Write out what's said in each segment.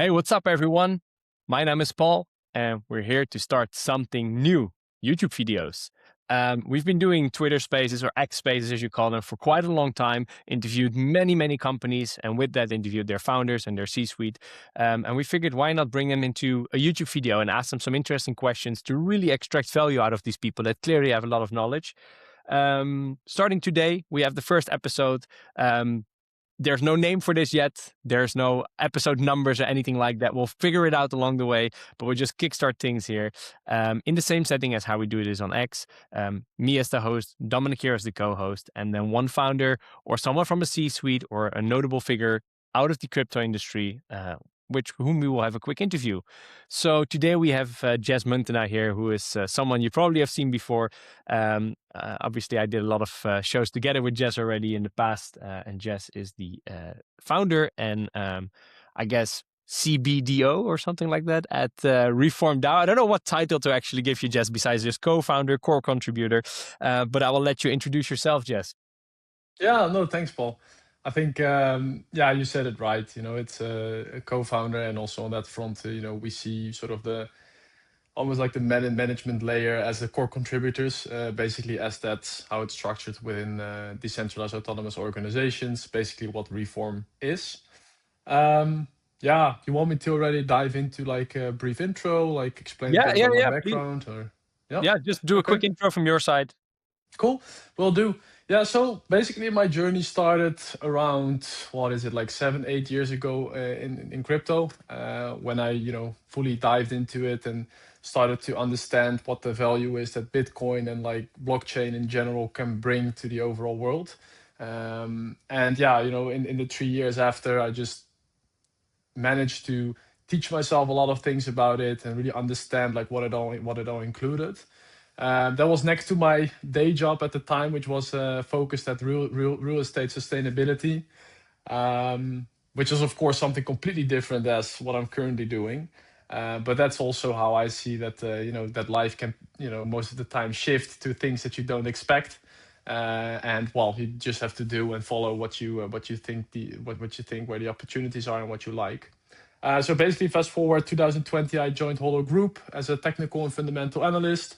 Hey, what's up, everyone? My name is Paul, and we're here to start something new, YouTube videos. We've been doing Twitter Spaces, or X Spaces as you call them, for quite a long time, interviewed many companies, and with that interviewed their founders and their C-suite. And we figured, why not bring them into a YouTube video and ask them some interesting questions to really extract value out of these people that clearly have a lot of knowledge. Starting today, we have the first episode. There's no name for this yet. There's no episode numbers or anything like that. We'll figure it out along the way, but we'll just kickstart things here in the same setting as how we do this on X. Me as the host, Dominic here as the co-host, and then one founder or someone from a C-suite or a notable figure out of the crypto industry, whom we will have a quick interview. So today we have Jess Muntenaar here, who is someone you probably have seen before. Obviously, I did a lot of shows together with Jess already in the past, and Jess is the founder and I guess CBDO or something like that at Reform DAO. I don't know what title to actually give you, Jess, besides just co-founder, core contributor, but I will let you introduce yourself, Jess. Yeah, no, thanks, Paul. I think, yeah, you said it right. It's a co-founder, and also on that front, we see sort of almost like the management layer as the core contributors, basically, as that's how it's structured within decentralized autonomous organizations, basically what Reform is. Yeah, you want me to already dive into like a brief intro, like explain a bit about my Please. background, or yeah, Yeah, just do a okay. quick intro from your side. Cool, will do. Yeah, so basically my journey started around, what is it, like 7, 8 years ago in crypto, when I, fully dived into it and started to understand what the value is that Bitcoin and like blockchain in general can bring to the overall world. And yeah, in the 3 years after, I just managed to teach myself a lot of things about it and really understand like what it all included. That was next to my day job at the time, which was focused at real estate sustainability, which is of course something completely different as what I'm currently doing. But that's also how I see that that life can most of the time shift to things that you don't expect, and well, you just have to do and follow what you think what you think where the opportunities are and what you like. So basically, fast forward 2020, I joined Holo Group as a technical and fundamental analyst.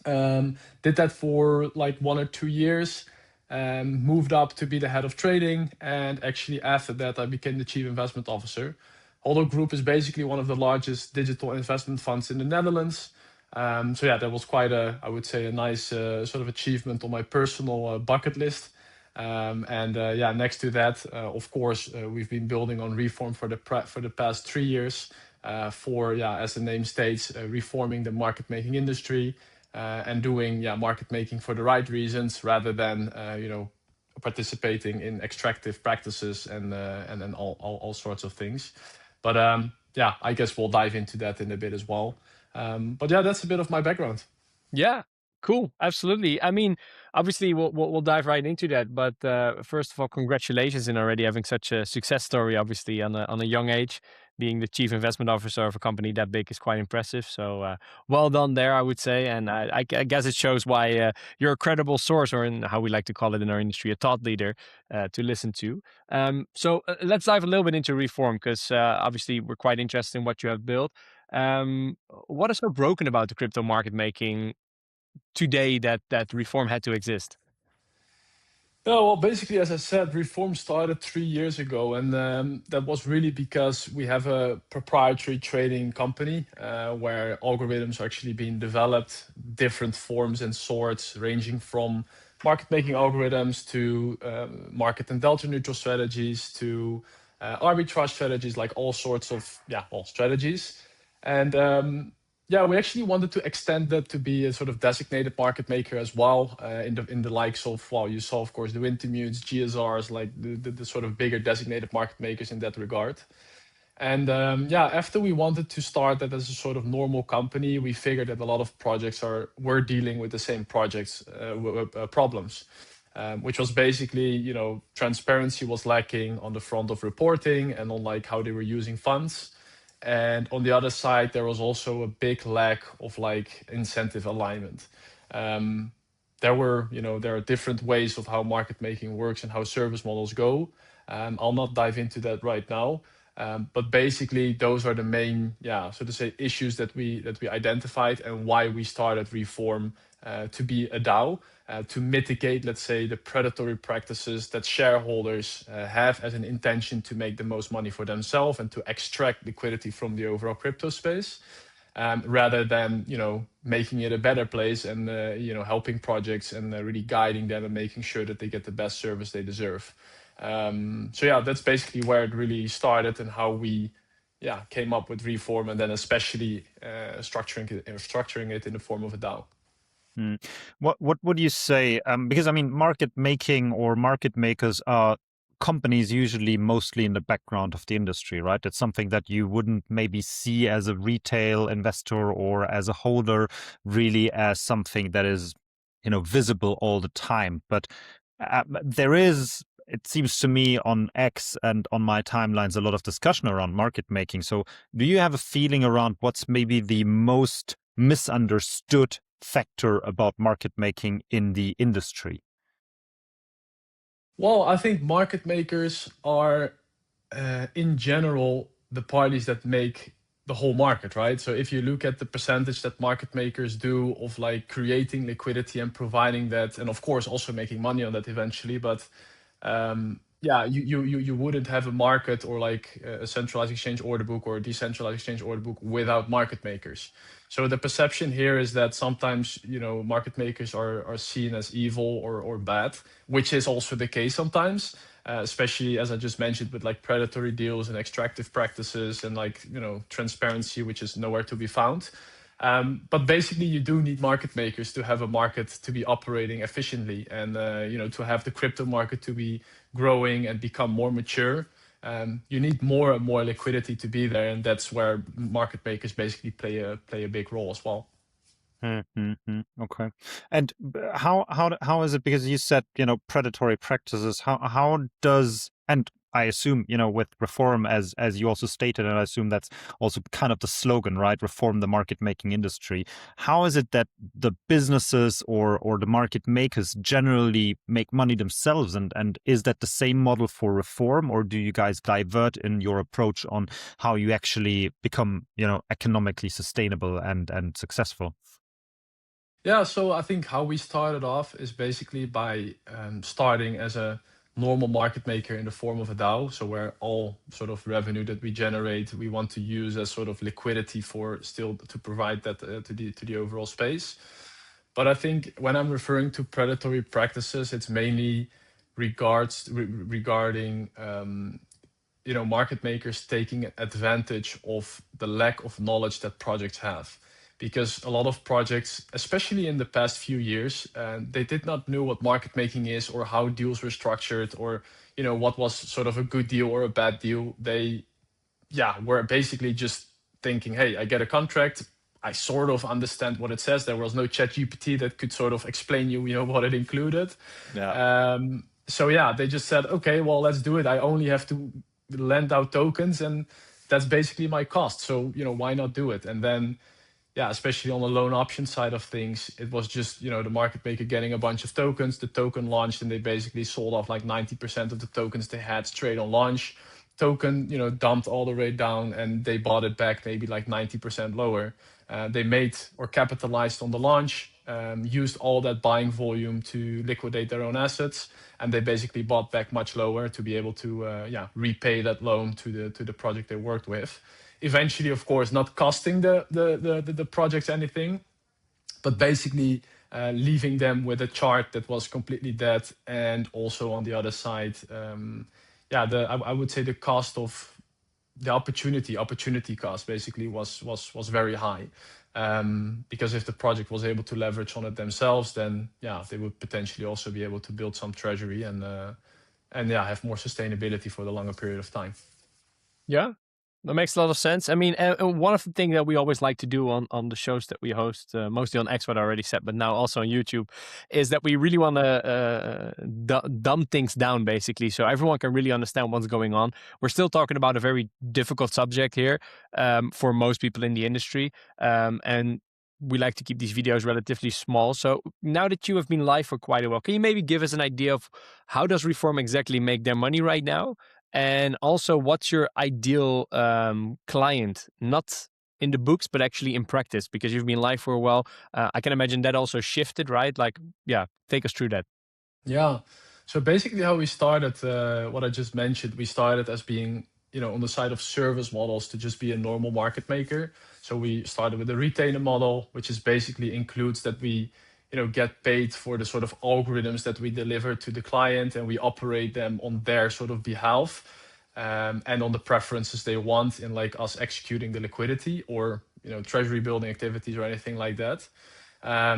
Did that for like 1 or 2 years, moved up to be the head of trading, and actually after that I became the chief investment officer. Holo Group is basically one of the largest digital investment funds in the Netherlands. So yeah, that was quite I would say, a nice sort of achievement on my personal bucket list. And yeah, next to that, of course, we've been building on Reform for the past 3 years. As the name states, reforming the market making industry, and doing market making for the right reasons rather than participating in extractive practices and then all sorts of things. But yeah, I guess we'll dive into that in a bit as well. But yeah, that's a bit of my background. Yeah, cool. Absolutely. I mean, obviously, we'll dive right into that. But first of all, congratulations in already having such a success story. Obviously, on a young age, being the chief investment officer of a company that big is quite impressive. So well done there, I would say. And I guess it shows why you're a credible source, or in how we like to call it in our industry, a thought leader to listen to. So let's dive a little bit into Reform, because obviously we're quite interested in what you have built. What is so broken about the crypto market making today that Reform had to exist? Yeah, well, basically, as I said, Reform started 3 years ago, and that was really because we have a proprietary trading company where algorithms are actually being developed, different forms and sorts, ranging from market making algorithms to market and delta neutral strategies to arbitrage strategies, like all sorts of all strategies. And yeah, we actually wanted to extend that to be a sort of designated market maker as well, in the likes of, well, you saw, of course, the Wintermutes, GSRs, like the sort of bigger designated market makers in that regard. And yeah, after we wanted to start that as a sort of normal company, we figured that a lot of projects were dealing with the same problems, which was basically, transparency was lacking on the front of reporting and on like how they were using funds. And on the other side, there was also a big lack of like incentive alignment. There are different ways of how market making works and how service models go. I'll not dive into that right now. But basically, those are the main, so to say, issues that we identified and why we started Reform to be a DAO, to mitigate, let's say, the predatory practices that shareholders have as an intention to make the most money for themselves and to extract liquidity from the overall crypto space, rather than making it a better place and helping projects and really guiding them and making sure that they get the best service they deserve. So yeah, that's basically where it really started and how we came up with Reform, and then especially structuring it in the form of a DAO. What would you say? Because I mean, market making or market makers are companies usually mostly in the background of the industry, right? It's something that you wouldn't maybe see as a retail investor or as a holder really as something that is, visible all the time. But there is, it seems to me, on X and on my timelines, a lot of discussion around market making. So do you have a feeling around what's maybe the most misunderstood factor about market making in the industry? Well, I think market makers are, in general, the parties that make the whole market, right? So if you look at the percentage that market makers do of like creating liquidity and providing that, and of course also making money on that eventually, but you wouldn't have a market or like a centralized exchange order book or a decentralized exchange order book without market makers. So the perception here is that sometimes market makers are seen as evil or bad, which is also the case sometimes, especially as I just mentioned with like predatory deals and extractive practices and like transparency, which is nowhere to be found. But basically, you do need market makers to have a market to be operating efficiently, and to have the crypto market to be growing and become more mature. You need more and more liquidity to be there, and that's where market makers basically play a big role as well. Okay. And how is it? Because you said predatory practices. How does, and I assume with Reform, as you also stated, and I assume that's also kind of the slogan, right? Reform the market making industry. How is it that the businesses or the market makers generally make money themselves, and is that the same model for Reform, or do you guys divert in your approach on how you actually become economically sustainable and successful? Yeah, so I think how we started off is basically by starting as a normal market maker in the form of a DAO. So where all sort of revenue that we generate, we want to use as sort of liquidity for still to provide that to the overall space. But I think when I'm referring to predatory practices, it's mainly regarding market makers taking advantage of the lack of knowledge that projects have, because a lot of projects, especially in the past few years, they did not know what market making is or how deals were structured, or what was sort of a good deal or a bad deal. They were basically just thinking, hey, I get a contract, I sort of understand what it says. There was no chat GPT that could sort of explain what it included. So they just said, okay, well, let's do it. I only have to lend out tokens, and that's basically my cost. So why not do it? And then especially on the loan option side of things, it was just the market maker getting a bunch of tokens. The token launched, and they basically sold off like 90% of the tokens they had straight on launch. Token dumped all the way down, and they bought it back maybe like 90% lower. They made or capitalized on the launch, used all that buying volume to liquidate their own assets, and they basically bought back much lower to be able to repay that loan to the project they worked with. Eventually, of course, not costing the projects anything, but basically leaving them with a chart that was completely dead. And also on the other side, I would say the cost of the opportunity cost basically was very high. Because if the project was able to leverage on it themselves, then they would potentially also be able to build some treasury and have more sustainability for the longer period of time. Yeah, that makes a lot of sense. I mean, one of the things that we always like to do on the shows that we host, mostly on X, what I already said, but now also on YouTube, is that we really want to dumb things down, basically, so everyone can really understand what's going on. We're still talking about a very difficult subject here for most people in the industry, and we like to keep these videos relatively small. So now that you have been live for quite a while, can you maybe give us an idea of how does Reform exactly make their money right now? And also, what's your ideal client? Not in the books, but actually in practice, because you've been live for a while. I can imagine that also shifted, right? Like, yeah, take us through that. Yeah. So basically, how we started, what I just mentioned, we started as being, on the side of service models to just be a normal market maker. So we started with a retainer model, which is basically includes that we, get paid for the sort of algorithms that we deliver to the client, and we operate them on their sort of behalf, and on the preferences they want in like us executing the liquidity or treasury building activities or anything like that.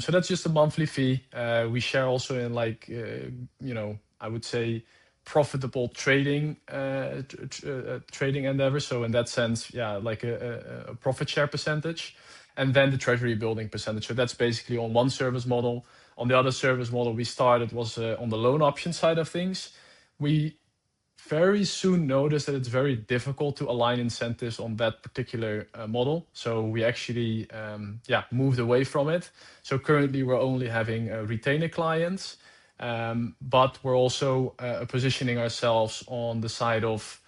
So that's just a monthly fee. We share also in like, I would say profitable trading endeavor. So in that sense, yeah, like a profit share percentage, and then the treasury building percentage. So that's basically on one service model. On the other service model we started was on the loan option side of things. We very soon noticed that it's very difficult to align incentives on that particular model. So we actually, moved away from it. So currently we're only having retainer clients, but we're also positioning ourselves on the side of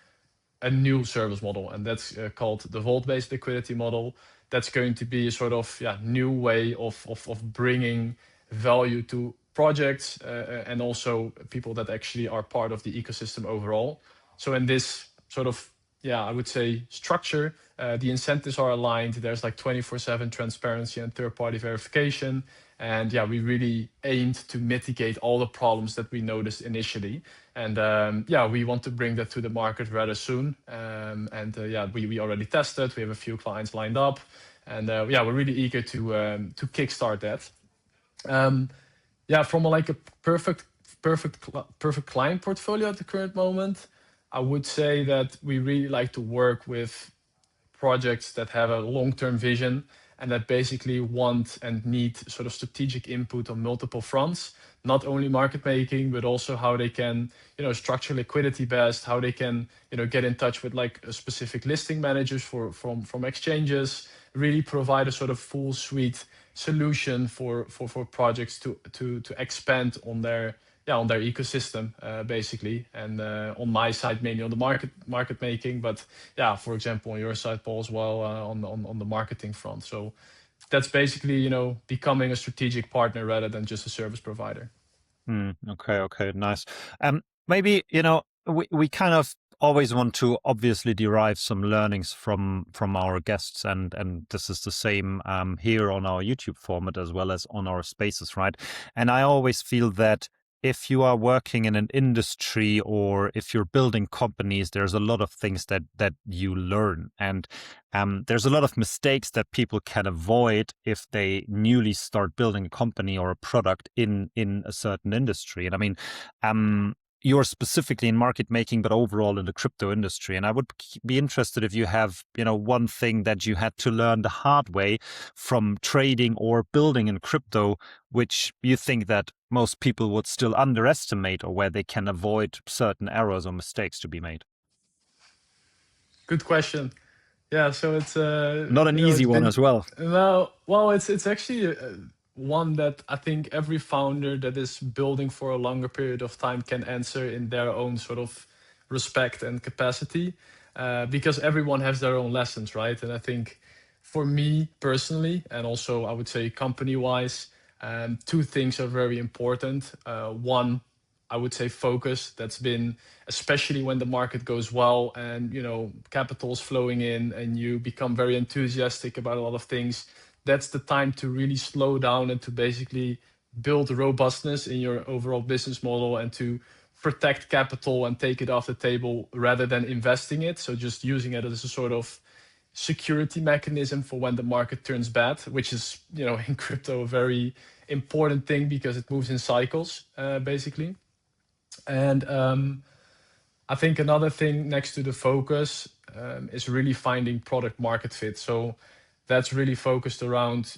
a new service model, and that's called the vault-based liquidity model. That's going to be a sort of new way of bringing value to projects and also people that actually are part of the ecosystem overall. So in this sort of, I would say structure, the incentives are aligned. There's like 24/7 transparency and third-party verification. And we really aimed to mitigate all the problems that we noticed initially. And we want to bring that to the market rather soon. We already tested. We have a few clients lined up, and we're really eager to kickstart that. From like a perfect client portfolio at the current moment, I would say that we really like to work with projects that have a long-term vision and that basically want and need sort of strategic input on multiple fronts, not only market making, but also how they can, structure liquidity best, how they can, get in touch with like a specific listing managers from exchanges, really provide a sort of full suite solution for projects to expand on their ecosystem, basically. And on my side, mainly on the market making, but for example, on your side, Paul, as well, on the marketing front. So that's basically, becoming a strategic partner rather than just a service provider. Okay, nice. Maybe, we kind of always want to obviously derive some learnings from our guests, and this is the same here on our YouTube format as well as on our spaces, right? And I always feel that if you are working in an industry or if you're building companies, there's a lot of things that you learn, and there's a lot of mistakes that people can avoid if they newly start building a company or a product in a certain industry. And I mean, you're specifically in market making, but overall in the crypto industry. And I would be interested if you have, one thing that you had to learn the hard way from trading or building in crypto, which you think that most people would still underestimate, or where they can avoid certain errors or mistakes to be made. Good question. So it's not an easy one as well. No, well, it's actually one that I think every founder that is building for a longer period of time can answer in their own sort of respect and capacity, because everyone has their own lessons, right? And I think for me personally, and also I would say company-wise, two things are very important. One, I would say focus. That's been, especially when the market goes well and capital's flowing in and you become very enthusiastic about a lot of things. That's the time to really slow down and to basically build robustness in your overall business model and to protect capital and take it off the table rather than investing it. So just using it as a sort of security mechanism for when the market turns bad, which is, in crypto, a very important thing because it moves in cycles, basically. And I think another thing next to the focus is really finding product market fit. So that's really focused around,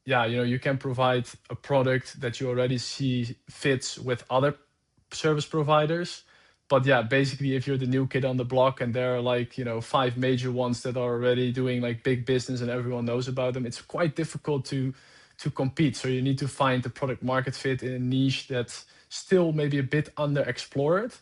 you can provide a product that you already see fits with other service providers. But basically, if you're the new kid on the block and there are like, 5 major ones that are already doing like big business and everyone knows about them, it's quite difficult to compete. So you need to find the product market fit in a niche that's still maybe a bit underexplored.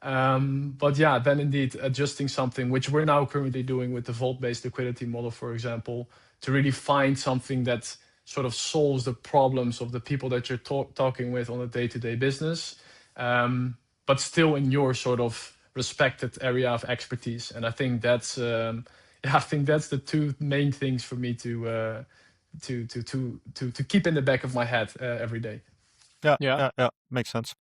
But yeah, then indeed adjusting something, which we're now currently doing with the vault-based liquidity model, for example, to really find something that sort of solves the problems of the people that you're talking with on a day-to-day business, but still in your sort of respected area of expertise. And I think that's I think that's the two main things for me to keep in the back of my head every day. Yeah, makes sense.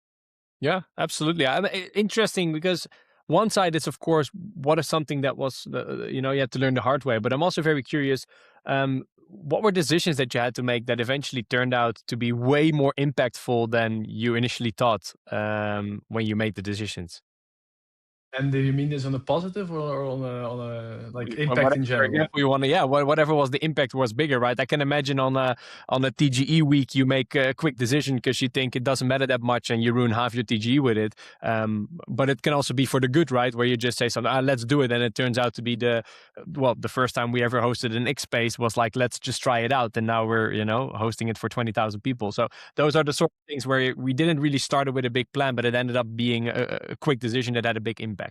Yeah, absolutely. Interesting because one side is, of course, what is something that was, you had to learn the hard way. But I'm also very curious, what were decisions that you had to make that eventually turned out to be way more impactful than you initially thought when you made the decisions? And do you mean this on a positive or on a like impact Whatever in general? example you want to, whatever was the impact was bigger, right? I can imagine on a TGE week you make a quick decision because you think it doesn't matter that much and you ruin half your TGE with it. But it can also be for the good, right? Where you just say something, let's do it, and it turns out to be the first time we ever hosted an X Space was like, let's just try it out, and now we're hosting it for 20,000 people. So those are the sort of things where we didn't really start it with a big plan, but it ended up being a quick decision that had a big impact.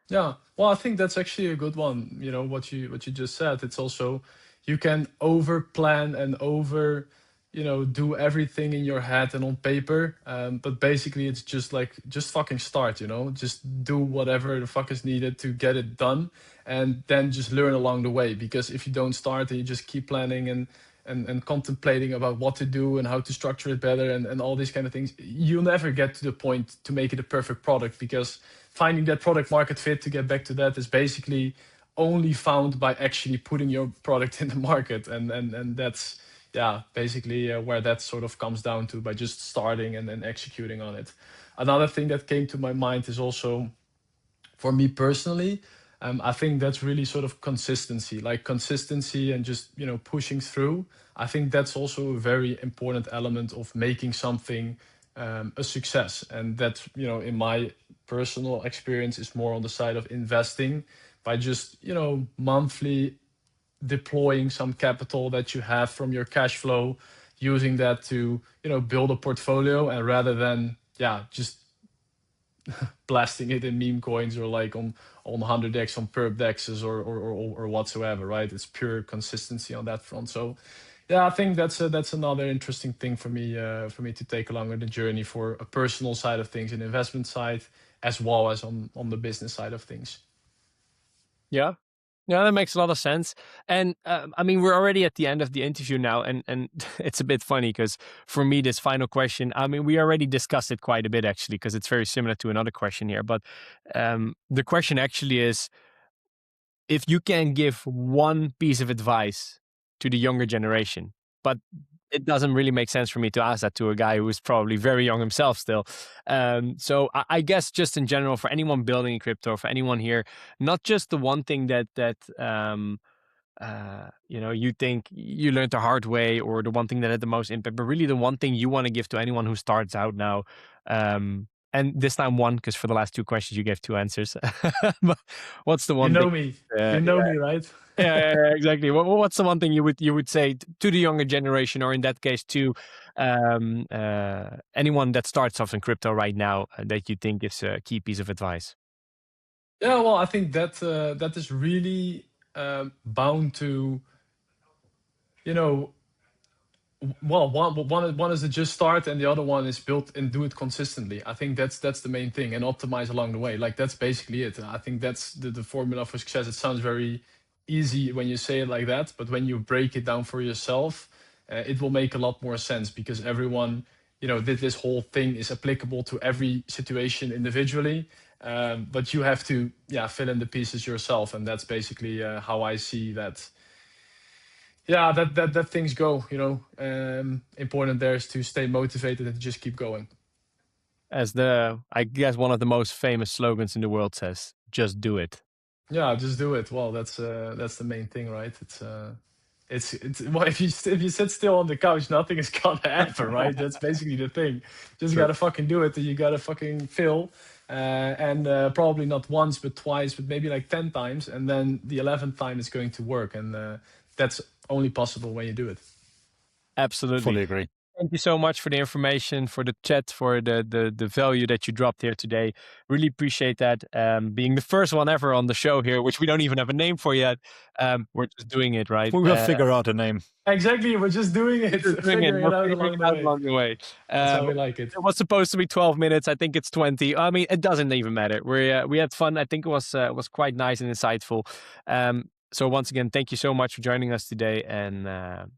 Yeah, well, I think that's actually a good one. What you just said. It's also you can over plan and over, do everything in your head and on paper. But basically, it's just like just fucking start. Just do whatever the fuck is needed to get it done, and then just learn along the way. Because if you don't start and you just keep planning and contemplating about what to do and how to structure it better and all these kind of things, you'll never get to the point to make it a perfect product, because finding that product market fit, to get back to that, is basically only found by actually putting your product in the market. And that's basically where that sort of comes down to, by just starting and then executing on it. Another thing that came to my mind is also, for me personally, I think that's really sort of consistency and just pushing through. I think that's also a very important element of making something a success. And that, in my personal experience, is more on the side of investing, by just monthly deploying some capital that you have from your cash flow, using that to build a portfolio, and rather than just blasting it in meme coins or like on 100x on perp dexes or whatsoever, right? It's pure consistency on that front. So I think that's another interesting thing for me to take along on the journey, for a personal side of things, an investment side, as well as on the business side of things. Yeah. Yeah, that makes a lot of sense. And I mean, we're already at the end of the interview now, and it's a bit funny because for me, this final question, I mean, we already discussed it quite a bit actually, because it's very similar to another question here. But the question actually is, if you can give one piece of advice to the younger generation, but it doesn't really make sense for me to ask that to a guy who is probably very young himself still. So I guess just in general, for anyone building in crypto, for anyone here, not just the one thing that you think you learned the hard way, or the one thing that had the most impact, but really the one thing you want to give to anyone who starts out now. And this time one, because for the last two questions you gave two answers. But what's the one? You know me. You know me, right? Yeah, exactly. What's the one thing you would say to the younger generation, or in that case to anyone that starts off in crypto right now, that you think is a key piece of advice? Yeah, well, I think that that is really bound to, well, one is to just start, and the other one is build and do it consistently. I think that's the main thing, and optimize along the way. Like, that's basically it. I think that's the formula for success. It sounds very easy when you say it like that, but when you break it down for yourself, it will make a lot more sense, because everyone, this whole thing is applicable to every situation individually. But you have to fill in the pieces yourself, and that's basically how I see that. Yeah, that things go. Important there is to stay motivated and just keep going. As I guess one of the most famous slogans in the world says, "Just do it." Yeah, just do it. Well, that's the main thing, right? It's well, if you sit still on the couch, nothing is gonna happen, right? That's basically the thing. Just gotta fucking do it, and you gotta fucking fail, and probably not once, but twice, but maybe like 10 times, and then the 11th time it's going to work, and that's only possible when you do it. Absolutely. Fully agree. Thank you so much for the information, for the chat, for the value that you dropped here today. Really appreciate that. Being the first one ever on the show here, which we don't even have a name for yet. We're just doing it, right? We will figure out a name. Exactly, we're just doing it, figuring it out along the way. That's how we like it. It was supposed to be 12 minutes. I think it's 20. I mean, it doesn't even matter. We had fun. I think it was quite nice and insightful. So once again, thank you so much for joining us today. And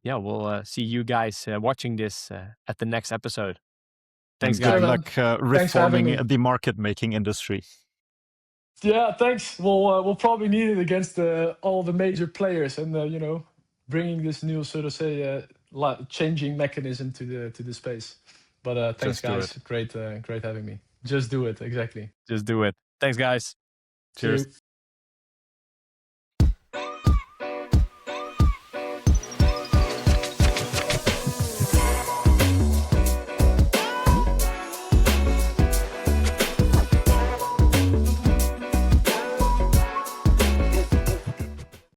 yeah, we'll see you guys watching this at the next episode. Thanks, and good guys. luck reforming the market making industry. Yeah, thanks. We'll probably need it against all the major players, and you know, bringing this new sort of say changing mechanism to the space. But thanks, guys. Great having me. Just do it. Exactly. Just do it. Thanks, guys. Cheers.